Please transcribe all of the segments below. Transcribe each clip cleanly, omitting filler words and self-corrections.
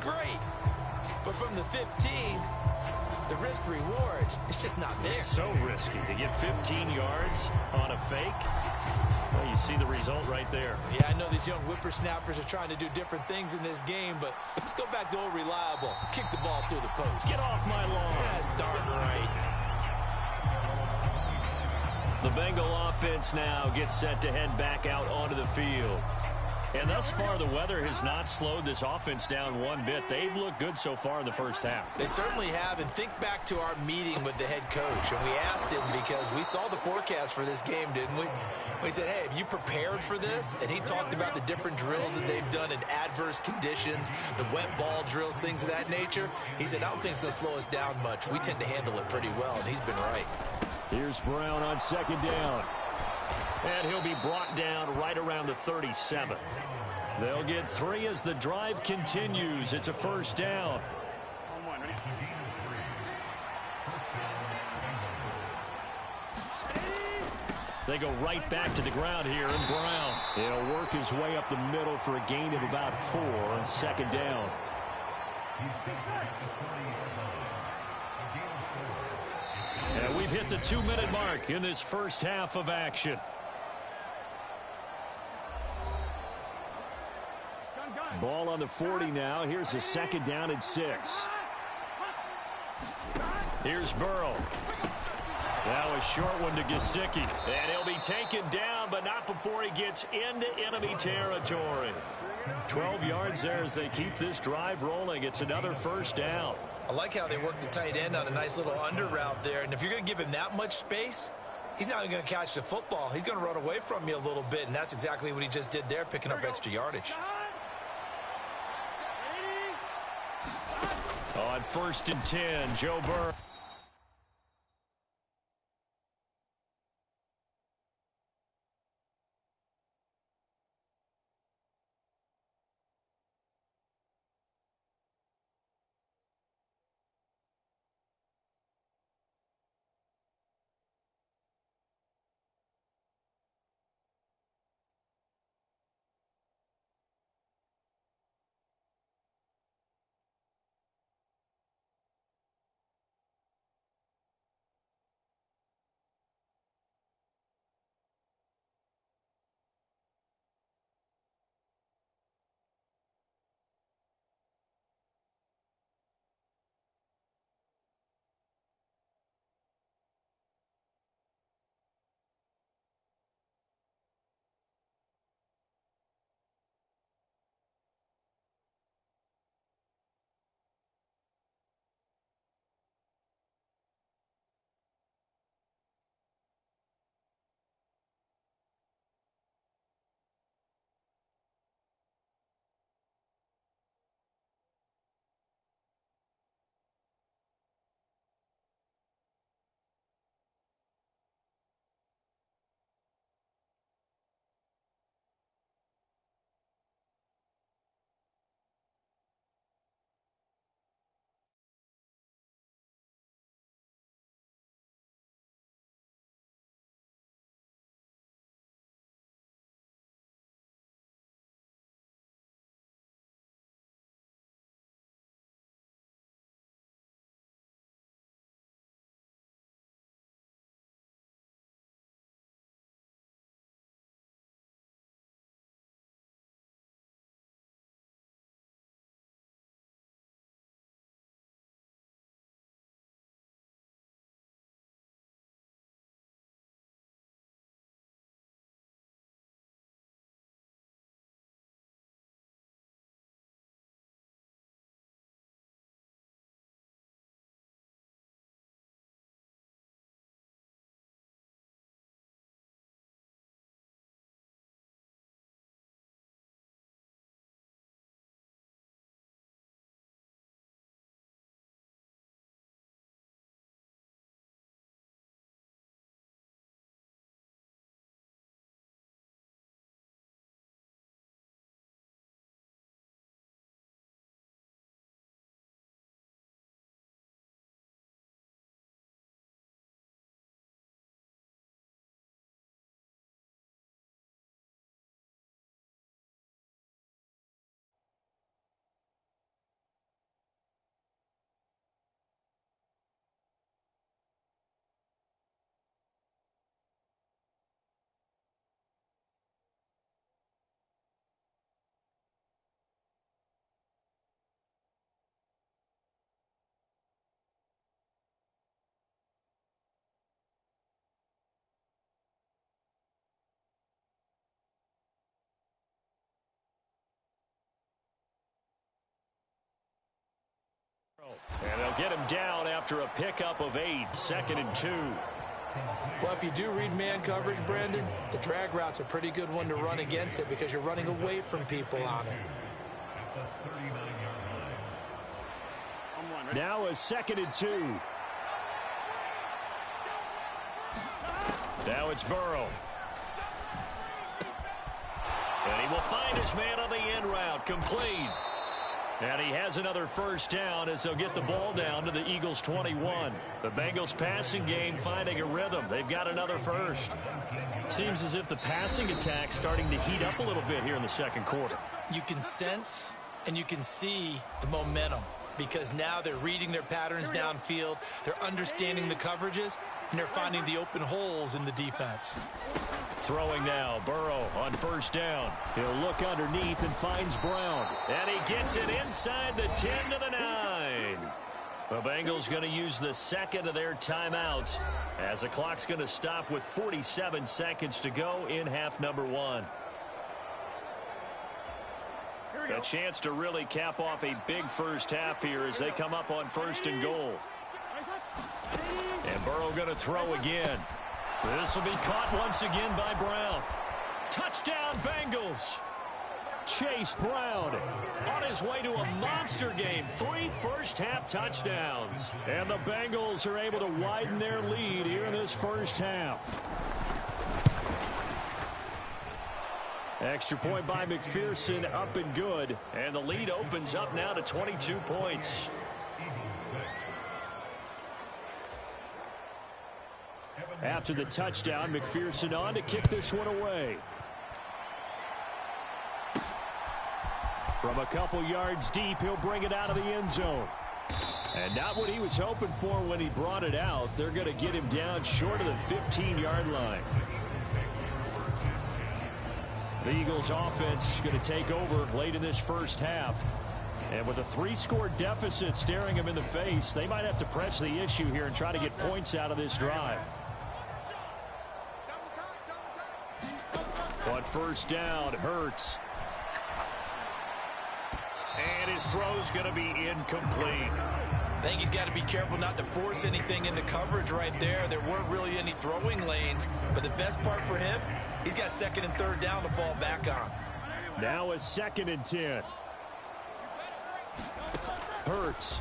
great. But from the 15, the risk-reward is just not there. It's so risky to get 15 yards on a fake. Well, you see the result right there. Yeah, I know these young whippersnappers are trying to do different things in this game, but let's go back to old reliable. Kick the ball through the post. Get off my lawn. That's darn right. The Bengal offense now gets set to head back out onto the field. And thus far, the weather has not slowed this offense down one bit. They've looked good so far in the first half. They certainly have, and think back to our meeting with the head coach. And we asked him because we saw the forecast for this game, didn't we? We said, hey, have you prepared for this? And he talked about the different drills that they've done in adverse conditions, the wet ball drills, things of that nature. He said, I don't think it's going to slow us down much. We tend to handle it pretty well, and he's been right. Here's Brown on second down. And he'll be brought down right around the 37. They'll get 3 as the drive continues. It's a first down. They go right back to the ground here, and Brown. He'll work his way up the middle for a gain of about 4 on second down. And we've hit the 2-minute mark in this first half of action. Ball on the 40 now. Here's a second down and 6. Here's Burrow. Now a short one to Gesicki. And he'll be taken down, but not before he gets into enemy territory. 12 yards there as they keep this drive rolling. It's another first down. I like how they work the tight end on a nice little under route there. And if you're going to give him that much space, he's not going to catch the football. He's going to run away from you a little bit, and that's exactly what he just did there, picking up extra yardage. On 1st and 10, Joe Burrow. they'll get him down after a pickup of 8, 2nd and 2. Well, if you do read man coverage, Brandon, the drag route's a pretty good one to run against it because you're running away from people on it. Now a 2nd and 2. Now it's Burrow. And he will find his man on the end route, complete. And he has another first down as they'll get the ball down to the Eagles' 21. The Bengals passing game finding a rhythm. They've got another first. Seems as if the passing attack's starting to heat up a little bit here in the second quarter. You can sense and you can see the momentum because now they're reading their patterns downfield. They're understanding the coverages, and they're finding the open holes in the defense. Throwing now, Burrow on first down. He'll look underneath and finds Brown. And he gets it inside the 10 to the 9. The Bengals going to use the second of their timeouts as the clock's going to stop with 47 seconds to go in half number 1. A chance to really cap off a big first half here as they come up on 1st and goal. And Burrow going to throw again. This will be caught once again by Brown. Touchdown, Bengals. Chase Brown on his way to a monster game. 3 first-half touchdowns. And the Bengals are able to widen their lead here in this first half. Extra point by McPherson, up and good. And the lead opens up now to 22 points. After the touchdown, McPherson on to kick this one away. From a couple yards deep, he'll bring it out of the end zone. And not what he was hoping for when he brought it out. They're going to get him down short of the 15-yard line. The Eagles offense going to take over late in this first half. And with a 3-score deficit staring him in the face, they might have to press the issue here and try to get points out of this drive. On first down, Hurts. And his throw's going to be incomplete. I think he's got to be careful not to force anything into coverage right there. There weren't really any throwing lanes, but the best part for him, he's got 2nd and 3rd down to fall back on. Now a 2nd and 10. Hurts.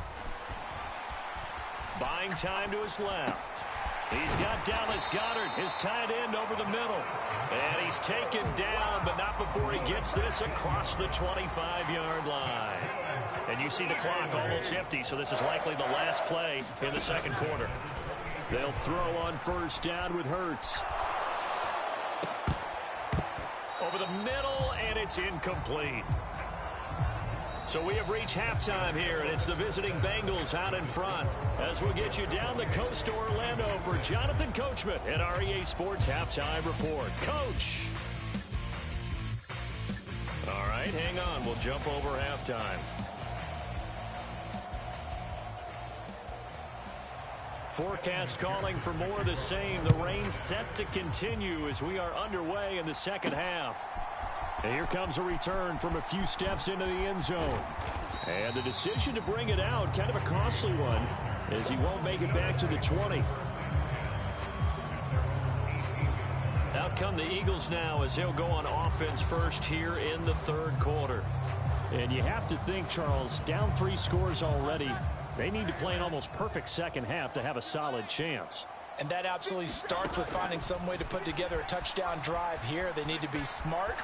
Buying time to his left. He's got Dallas Goedert, his tight end, over the middle. And he's taken down, but not before he gets this across the 25-yard line. And you see the clock almost empty, so this is likely the last play in the second quarter. They'll throw on first down with Hurts. Over the middle, and it's incomplete. So we have reached halftime here, and it's the visiting Bengals out in front. As we'll get you down the coast to Orlando for Jonathan Coachman at our EA Sports Halftime Report. Coach! All right, hang on. We'll jump over halftime. Forecast calling for more of the same. The rain set to continue as we are underway in the second half. And here comes a return from a few steps into the end zone. And the decision to bring it out, kind of a costly one, as he won't make it back to the 20. Out come the Eagles now as they'll go on offense first here in the third quarter. And you have to think, Charles, down 3 scores already. They need to play an almost perfect second half to have a solid chance. And that absolutely starts with finding some way to put together a touchdown drive here. They need to be smart,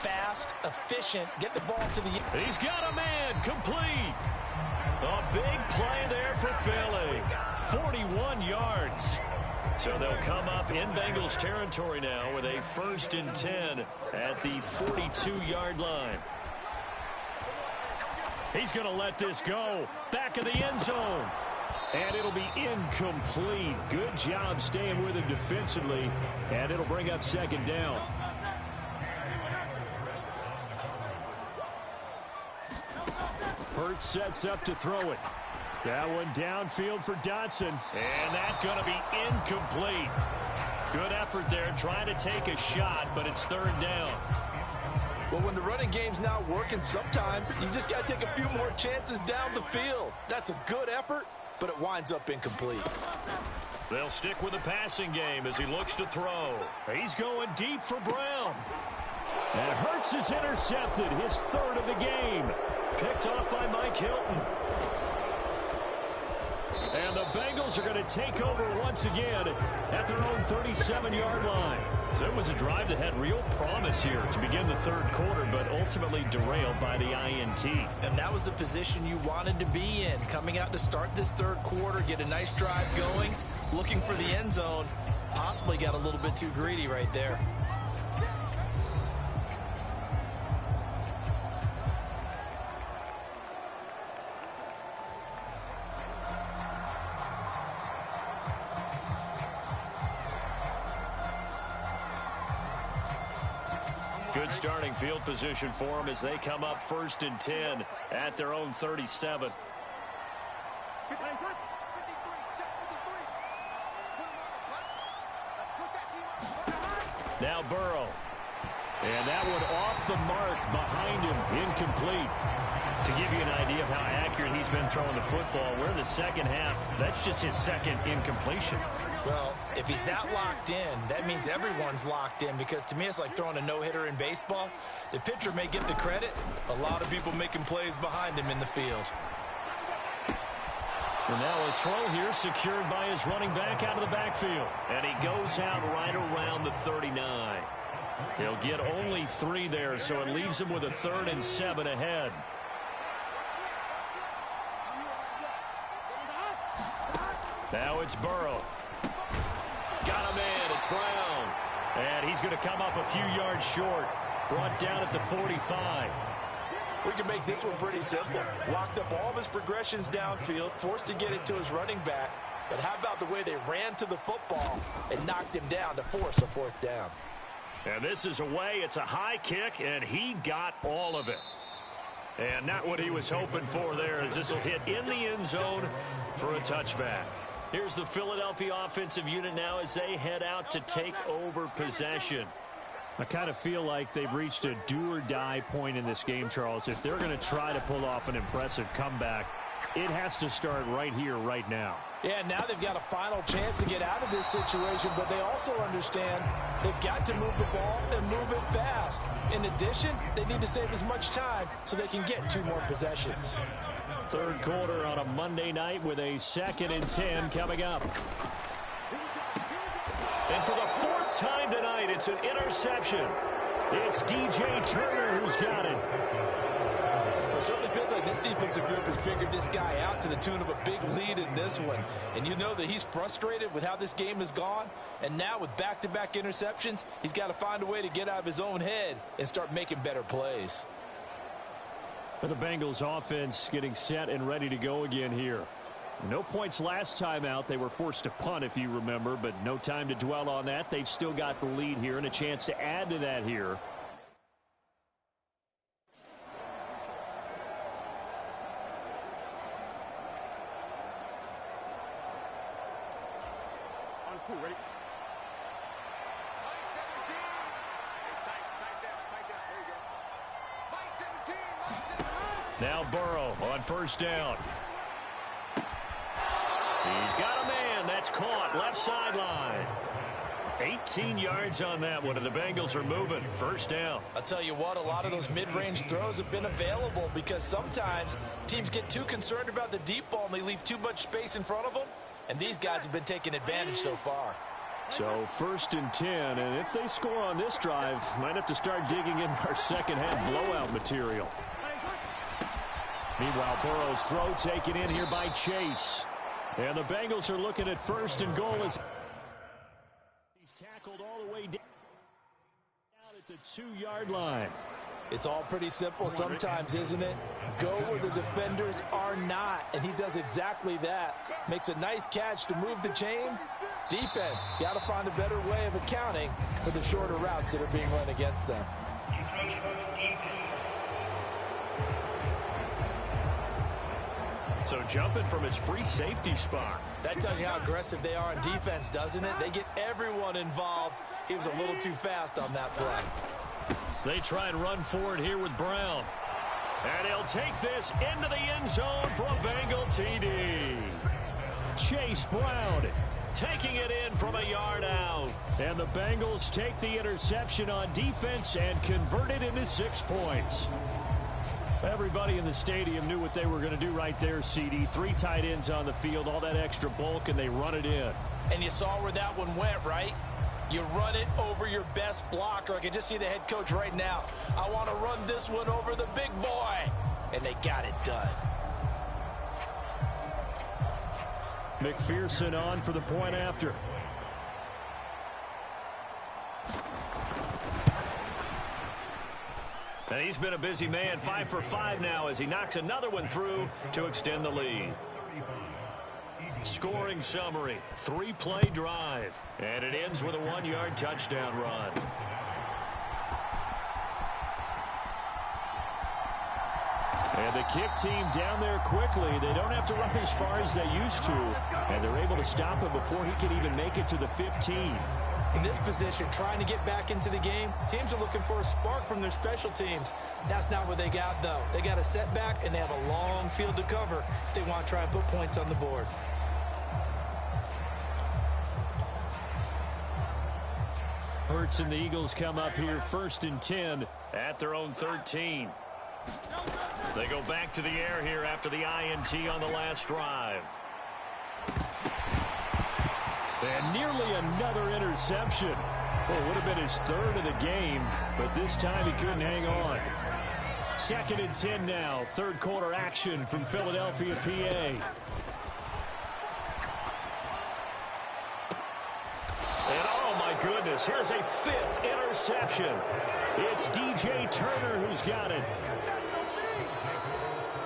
fast, efficient, get the ball to the... He's got a man, complete. A big play there for Philly. 41 yards. So they'll come up in Bengals territory now with a 1st and 10 at the 42-yard line. He's going to let this go. Back of the end zone. And it'll be incomplete. Good job staying with him defensively. And it'll bring up 2nd down. Hurts sets up to throw it. That one downfield for Dotson. And that's going to be incomplete. Good effort there trying to take a shot, but it's 3rd down. Well, when the running game's not working, sometimes you just got to take a few more chances down the field. That's a good effort, but it winds up incomplete. They'll stick with the passing game as he looks to throw. He's going deep for Brown. And Hurts is intercepted, his third of the game. Picked off by Mike Hilton. And the Bengals are going to take over once again at their own 37-yard line. So it was a drive that had real promise here to begin the third quarter, but ultimately derailed by the INT. And that was the position you wanted to be in, coming out to start this third quarter, get a nice drive going, looking for the end zone. Possibly got a little bit too greedy right there. Good starting field position for them as they come up 1st and 10 at their own 37. Now Burrow. And that one off the mark behind him, incomplete. To give you an idea of how accurate he's been throwing the football, we're in the second half. That's just his second incompletion. Well, if he's not locked in, that means everyone's locked in, because to me it's like throwing a no-hitter in baseball. The pitcher may get the credit. A lot of people making plays behind him in the field. And now a throw here secured by his running back out of the backfield. And he goes out right around the 39. He'll get only 3 there, so it leaves him with a 3rd and 7 ahead. Now it's Burrow. Got him in. It's Brown. And he's going to come up a few yards short. Brought down at the 45. We can make this one pretty simple. Locked up all of his progressions downfield, forced to get it to his running back. But how about the way they ran to the football and knocked him down to force a 4th down? And this is away. It's a high kick, and he got all of it. And not what he was hoping for there, as this will hit in the end zone for a touchback. Here's the Philadelphia offensive unit now as they head out to take over possession. I kind of feel like they've reached a do-or-die point in this game, Charles. If they're going to try to pull off an impressive comeback, it has to start right here, right now. Yeah, now they've got a final chance to get out of this situation, but they also understand they've got to move the ball and move it fast. In addition, they need to save as much time so they can get 2 more possessions. Third quarter on a Monday night with a 2nd and 10 coming up. And for the 4th time tonight, it's an interception. It's DJ Turner who's got it. It certainly feels like this defensive group has figured this guy out to the tune of a big lead in this one. And you know that he's frustrated with how this game has gone. And now with back-to-back interceptions, he's got to find a way to get out of his own head and start making better plays. For the Bengals offense getting set and ready to go again here. No points last time out. They were forced to punt, if you remember, but no time to dwell on that. They've still got the lead here and a chance to add to that here. Ready? Now Burrow on 1st down. He's got a man. That's caught. Left sideline. 18 yards on that one, and the Bengals are moving. 1st down. I'll tell you what, a lot of those mid-range throws have been available because sometimes teams get too concerned about the deep ball and they leave too much space in front of them, and these guys have been taking advantage so far. So 1st and 10, and if they score on this drive, might have to start digging in our second half blowout material. Meanwhile, Burrow's throw taken in here by Chase. And the Bengals are looking at 1st and goal as he's tackled all the way down at the 2-yard line. It's all pretty simple sometimes, isn't it? Go where the defenders are not, and he does exactly that. Makes a nice catch to move the chains. Defense, got to find a better way of accounting for the shorter routes that are being run against them. So jumping from his free safety spot. That tells you how aggressive they are on defense, doesn't it? They get everyone involved. He was a little too fast on that play. They try and run forward here with Brown. And he'll take this into the end zone for a Bengal TD. Chase Brown taking it in from a yard out. And the Bengals take the interception on defense and convert it into 6 points. Everybody in the stadium knew what they were going to do right there, CD. 3 tight ends on the field, all that extra bulk, and they run it in. And you saw where that one went, right? You run it over your best blocker. I can just see the head coach right now. I want to run this one over the big boy. And they got it done. McPherson on for the point after. And he's been a busy man, 5 for 5 now as he knocks another one through to extend the lead. Scoring summary, 3-play drive. And it ends with a 1-yard touchdown run. And the kick team down there quickly. They don't have to run as far as they used to. And they're able to stop him before he can even make it to the 15. In this position, trying to get back into the game, teams are looking for a spark from their special teams. That's not what they got, though. They got a setback, and they have a long field to cover if they want to try and put points on the board. Hurts and the Eagles come up here 1st and 10 at their own 13. They go back to the air here after the INT on the last drive. And nearly another interception. Well, it would have been his 3rd of the game, but this time he couldn't hang on. 2nd and 10 now. 3rd quarter action from Philadelphia, PA. And oh my goodness, here's a 5th interception. It's DJ Turner who's got it.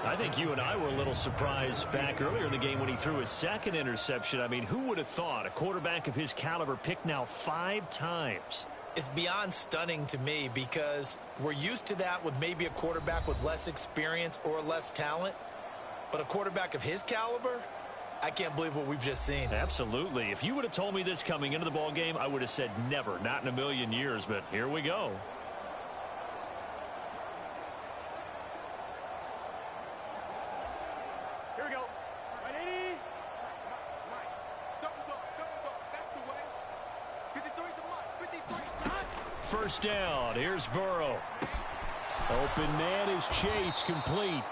I think you and I were a little surprised back earlier in the game when he threw his 2nd interception. I mean, who would have thought a quarterback of his caliber picked now 5 times? It's beyond stunning to me because we're used to that with maybe a quarterback with less experience or less talent. But a quarterback of his caliber, I can't believe what we've just seen. Absolutely. If you would have told me this coming into the ball game, I would have said never, not in a million years. But here we go. First down. Here's Burrow. Open man is Chase, complete.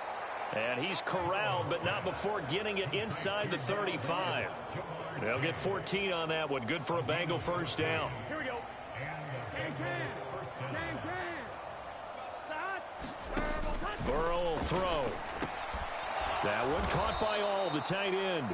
And he's corralled, but not before getting it inside the 35. They'll get 14 on that one. Good for a Bengal first down. Here we go. Burrow will throw. That one caught by all, the tight end.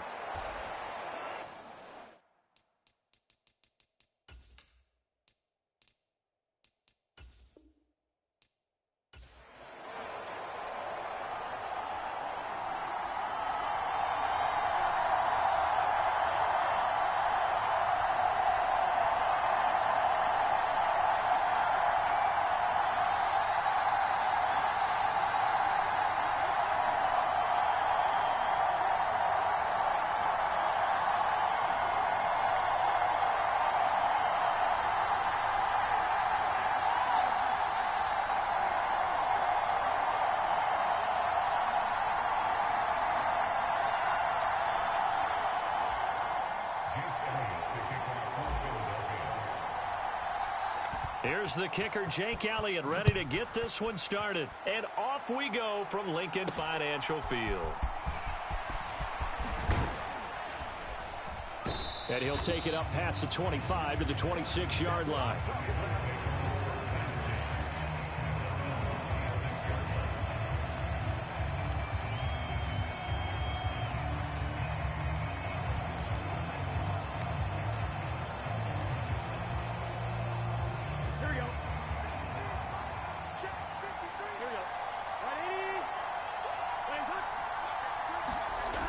Here's the kicker, Jake Elliott, ready to get this one started. And off we go from Lincoln Financial Field. And he'll take it up past the 25 to the 26-yard line.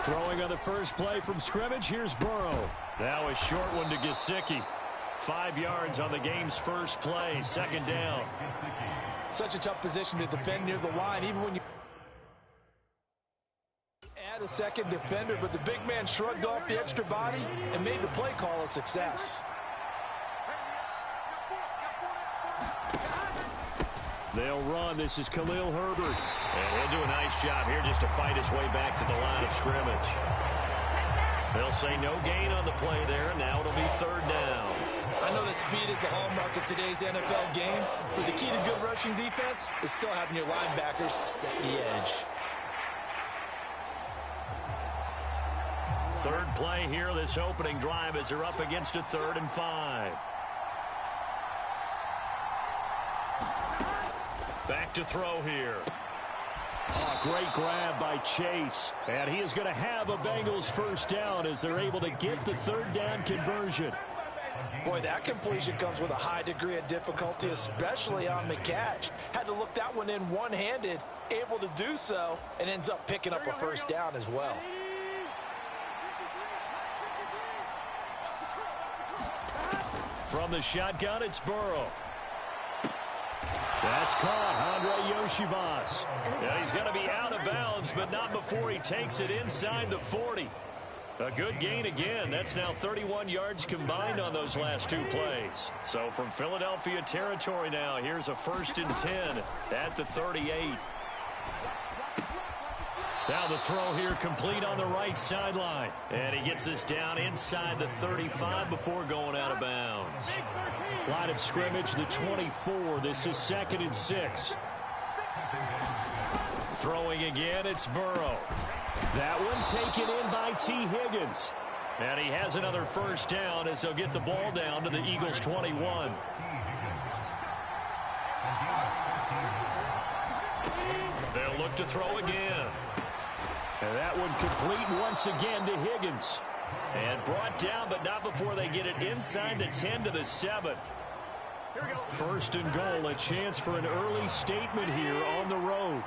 Throwing on the first play from scrimmage, here's Burrow. Now a short one to Gesicki. 5 yards on the game's first play, 2nd down. Such a tough position to defend near the line, even when you add a second defender, but the big man shrugged off the extra body and made the play call a success. They'll run. This is Khalil Herbert. And he'll do a nice job here just to fight his way back to the line of scrimmage. They'll say no gain on the play there. Now it'll be third down. I know that speed is the hallmark of today's NFL game, but the key to good rushing defense is still having your linebackers set the edge. Third play here, this opening drive, as they're up against a 3rd and 5. Back to throw here. Oh, great grab by Chase. And he is going to have a Bengals first down as they're able to get the 3rd down conversion. Boy, that completion comes with a high degree of difficulty, especially on the catch. Had to look that one in one-handed, able to do so, and ends up picking up a first down as well. From the shotgun, it's Burrow. That's caught, Andre Yoshivas. Yeah, he's going to be out of bounds, but not before he takes it inside the 40. A good gain again. That's now 31 yards combined on those last 2 plays. So from Philadelphia territory now, here's a 1st and 10 at the 38. Now the throw here complete on the right sideline. And he gets us down inside the 35 before going out of bounds. Line of scrimmage, the 24. This is 2nd and 6. Throwing again, it's Burrow. That one taken in by T. Higgins. And he has another first down as they'll get the ball down to the Eagles' 21. They'll look to throw again. And that one complete once again to Higgins. And brought down, but not before they get it inside the 10 to the 7. 1st and goal, a chance for an early statement here on the road.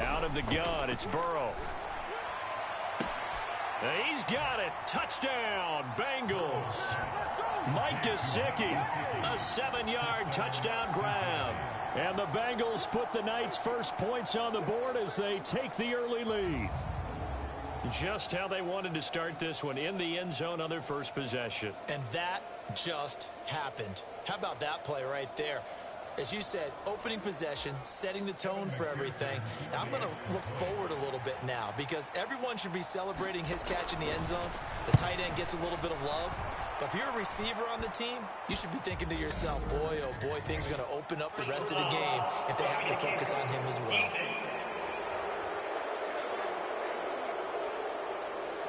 Out of the gun, it's Burrow. And he's got it. Touchdown, Bengals. Mike Gesicki, a 7-yard touchdown grab. And the Bengals put the night's first points on the board as they take the early lead. Just how they wanted to start this one, in the end zone on their first possession. And that just happened. How about that play right there? As you said, opening possession, setting the tone for everything. And I'm going to look forward a little bit now because everyone should be celebrating his catch in the end zone. The tight end gets a little bit of love. But if you're a receiver on the team, you should be thinking to yourself, boy, oh boy, things are going to open up the rest of the game if they have to focus on him as well.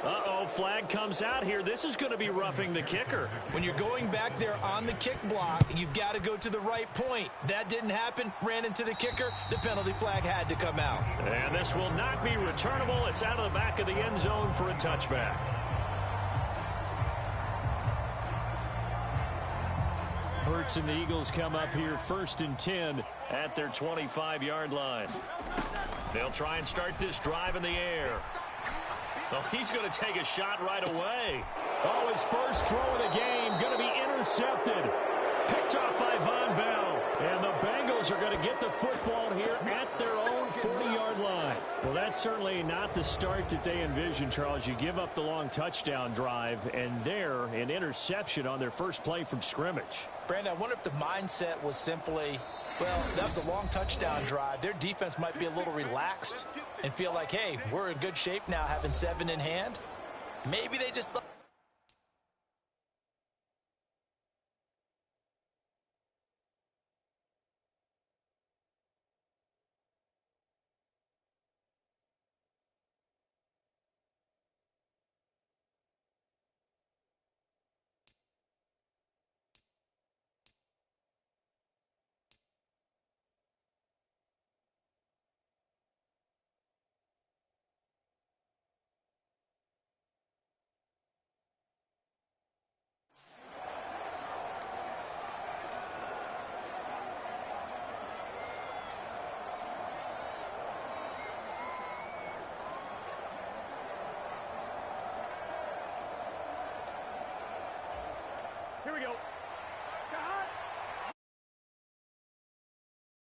Uh-oh, flag comes out here. This is going to be roughing the kicker. When you're going back there on the kick block, you've got to go to the right point. That didn't happen. Ran into the kicker. The penalty flag had to come out. And this will not be returnable. It's out of the back of the end zone for a touchback. Hurts and the Eagles come up here 1st and 10 at their 25-yard line. They'll try and start this drive in the air. Oh, he's going to take a shot right away. Oh, his first throw of the game going to be intercepted. Picked off by Von Bell. And the Bengals are going to get the football here at their own 40-yard line. Well, that's certainly not the start that they envisioned, Charles. You give up the long touchdown drive, and there, an interception on their first play from scrimmage. Brandon, I wonder if the mindset was simply, well, that was a long touchdown drive. Their defense might be a little relaxed and feel like, hey, we're in good shape now having 7 in hand. Maybe they just thought. Here we go.